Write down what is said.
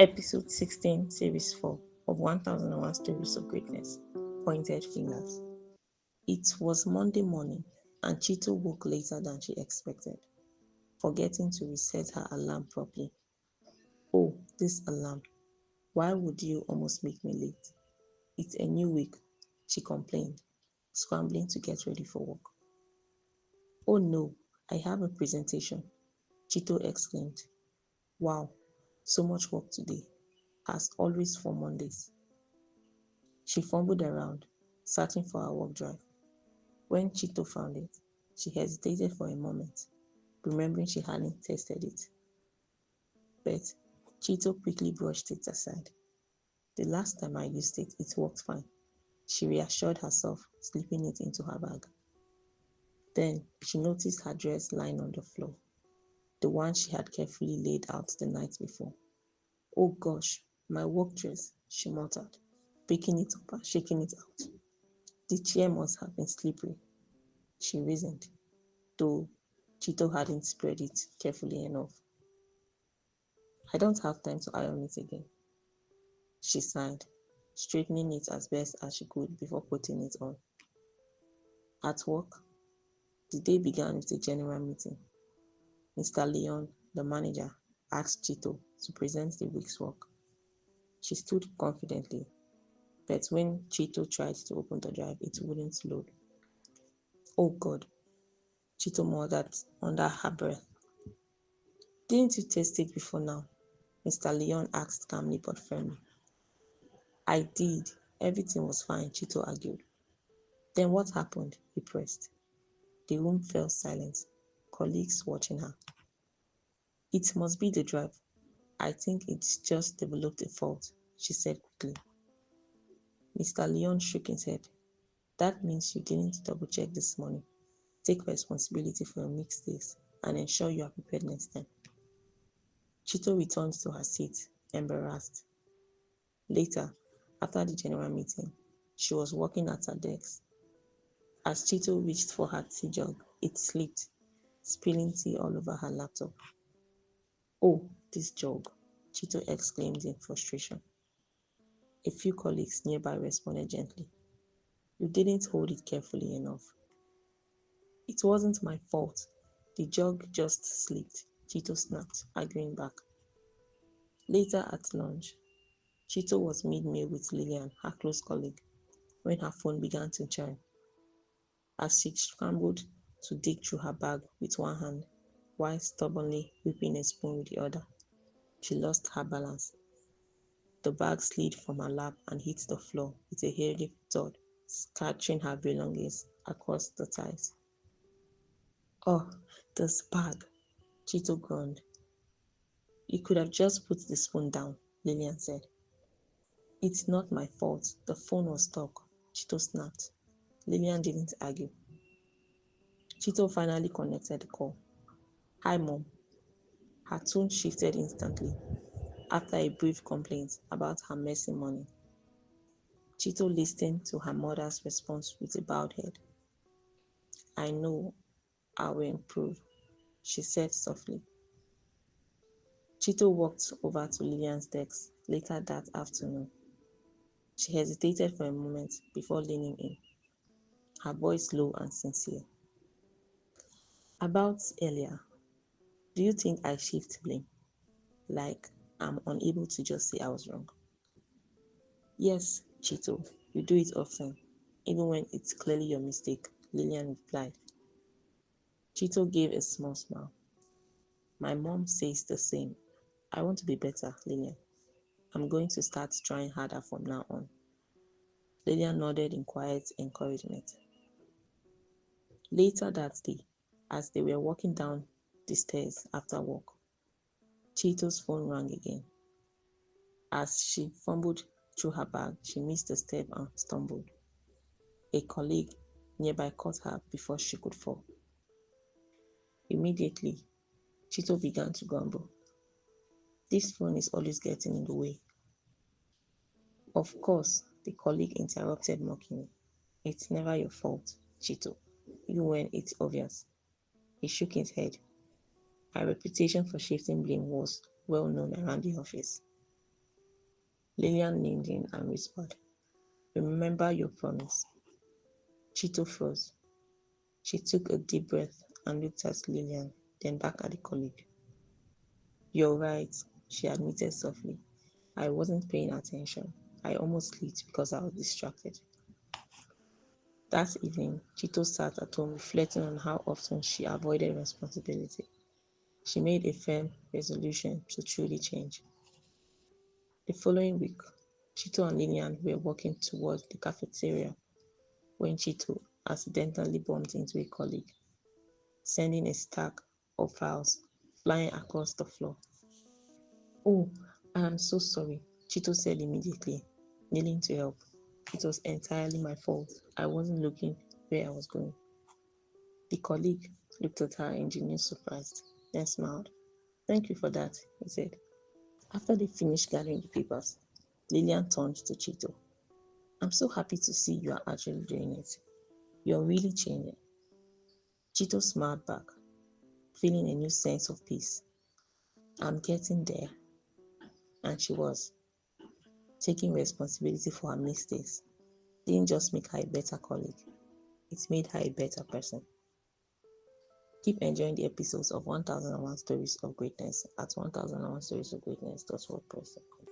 Episode 16, Series 4 of 1001 Stories of Greatness. Pointed Fingers. It was Monday morning, and Chito woke later than she expected, forgetting to reset her alarm properly. Oh, this alarm. Why would you almost make me late? It's a new week, she complained, scrambling to get ready for work. Oh no, I have a presentation, Chito exclaimed. Wow, so much work today, as always for Mondays. She fumbled around, searching for her work drive. When Chito found it, she hesitated for a moment, remembering she hadn't tested it. But Chito quickly brushed it aside. The last time I used it, it worked fine. She reassured herself, slipping it into her bag. Then she noticed her dress lying on the floor, the one she had carefully laid out the night before. Oh gosh, my work dress, she muttered, picking it up and shaking it out. The chair must have been slippery. She reasoned, though Chito hadn't spread it carefully enough. I don't have time to iron it again, she sighed, straightening it as best as she could before putting it on. At work, the day began with a general meeting. Mr. Leon, the manager, asked Chito to present the week's work. She stood confidently, but when Chito tried to open the drive, it wouldn't load. Oh God, Chito muttered under her breath. Didn't you test it before now? Mr. Leon asked calmly but firmly. I did. Everything was fine, Chito argued. Then what happened? He pressed. The room fell silent, colleagues watching her. It must be the drive. I think it's just developed a fault, she said quickly. Mr. Leon shook his head. That means you didn't double check this morning. Take responsibility for your mistakes and ensure you are prepared next time. Chito returned to her seat, embarrassed. Later, after the general meeting, she was working at her desk. As Chito reached for her tea jug, it slipped, spilling tea all over her laptop. Oh, this jug, Chito exclaimed in frustration. A few colleagues nearby responded gently. You didn't hold it carefully enough. It wasn't my fault. The jug just slipped, Chito snapped, arguing back. Later at lunch, Chito was mid-meal with Lillian, her close colleague, when her phone began to chime. As she scrambled to dig through her bag with one hand, while stubbornly whipping a spoon with the other, she lost her balance. The bag slid from her lap and hit the floor with a heavy thud, scattering her belongings across the tiles. Oh, this bag, Chito groaned. You could have just put the spoon down, Lillian said. It's not my fault. The phone was stuck, Chito snapped. Lillian didn't argue. Chito finally connected the call. Hi, Mom. Her tone shifted instantly after a brief complaint about her messy morning. Chito listened to her mother's response with a bowed head. I know I will improve, she said softly. Chito walked over to Lillian's desk later that afternoon. She hesitated for a moment before leaning in, her voice low and sincere. About earlier, do you think I shift blame? Like I'm unable to just say I was wrong? Yes, Chito, you do it often, even when it's clearly your mistake, Lillian replied. Chito gave a small smile. My mom says the same. I want to be better, Lillian. I'm going to start trying harder from now on. Lillian nodded in quiet encouragement. Later that day, as they were walking down the stairs after work, Chito's phone rang again. As she fumbled through her bag, she missed a step and stumbled. A colleague nearby caught her before she could fall. Immediately, Chito began to grumble. This phone is always getting in the way. Of course, the colleague interrupted mockingly. It's never your fault, Chito, even when it's obvious. He shook his head. My reputation for shifting blame was well known around the office. Lillian leaned in and whispered, "Remember your promise." Chito froze. She took a deep breath and looked at Lillian, then back at the colleague. "You're right," she admitted softly. "I wasn't paying attention. I almost slipped because I was distracted." That evening, Chito sat at home reflecting on how often she avoided responsibility. She made a firm resolution to truly change. The following week, Chito and Lillian were walking towards the cafeteria when Chito accidentally bumped into a colleague, sending a stack of files flying across the floor. "Oh, I am so sorry," Chito said immediately, kneeling to help. "It was entirely my fault. I wasn't looking where I was going." The colleague looked at her in genuine surprise, then smiled. "Thank you for that," he said. After they finished gathering the papers, Lillian turned to Chito. "I'm so happy to see you are actually doing it. You're really changing." Chito smiled back, feeling a new sense of peace. "I'm getting there." And she was. Taking responsibility for her mistakes didn't just make her a better colleague, it made her a better person. Keep enjoying the episodes of 1001 Stories of Greatness at 1001storiesofgreatness.wordpress.com.